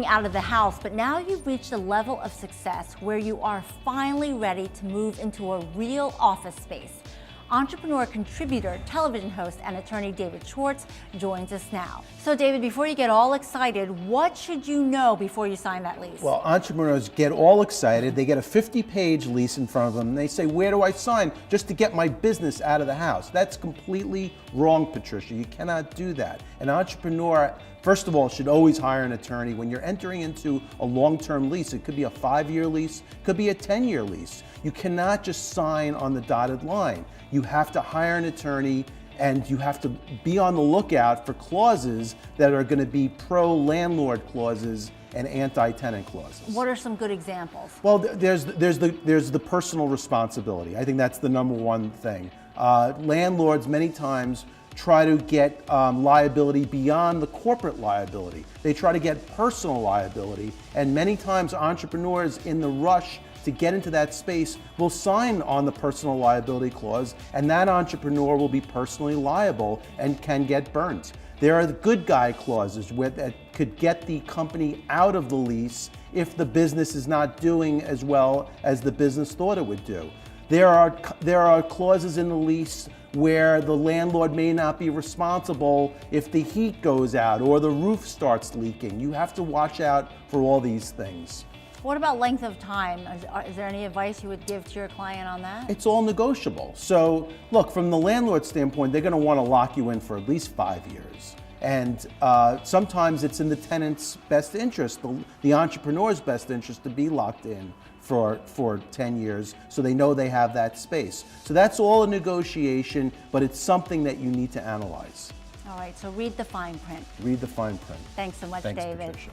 Out of the house, but now you've reached a level of success where you are finally ready to move into a real office space. Entrepreneur, contributor, television host, and attorney David Schwartz joins us now. So David, before you get all excited, what should you know before you sign that lease? Well, entrepreneurs get all excited. They get a 50-page lease in front of them, and they say, where do I sign just to get my business out of the house? That's completely wrong, Patricia. You cannot do that. An entrepreneur, first of all, should always hire an attorney. When you're entering into a long-term lease, it could be a 5-year lease, could be a 10-year lease. You cannot just sign on the dotted line. You have to hire an attorney, and you have to be on the lookout for clauses that are going to be pro-landlord clauses and anti-tenant clauses. What are some good examples? Well, there's the personal responsibility. I think that's the number one thing. Landlords many times try to get liability beyond the corporate liability. They try to get personal liability, and many times entrepreneurs in the rush to get into that space will sign on the personal liability clause, and that entrepreneur will be personally liable and can get burnt. There are the good guy clauses that could get the company out of the lease if the business is not doing as well as the business thought it would do. There are clauses in the lease where the landlord may not be responsible if the heat goes out or the roof starts leaking. You have to watch out for all these things. What about length of time? Is there any advice you would give to your client on that? It's all negotiable. So look, from the landlord standpoint, they're going to want to lock you in for at least 5 years. And sometimes it's in the tenant's best interest, the entrepreneur's best interest, to be locked in for 10 years so they know they have that space. So that's all a negotiation, but it's something that you need to analyze. All right, so read the fine print. Read the fine print. Thanks so much, Thanks, David. Patricia.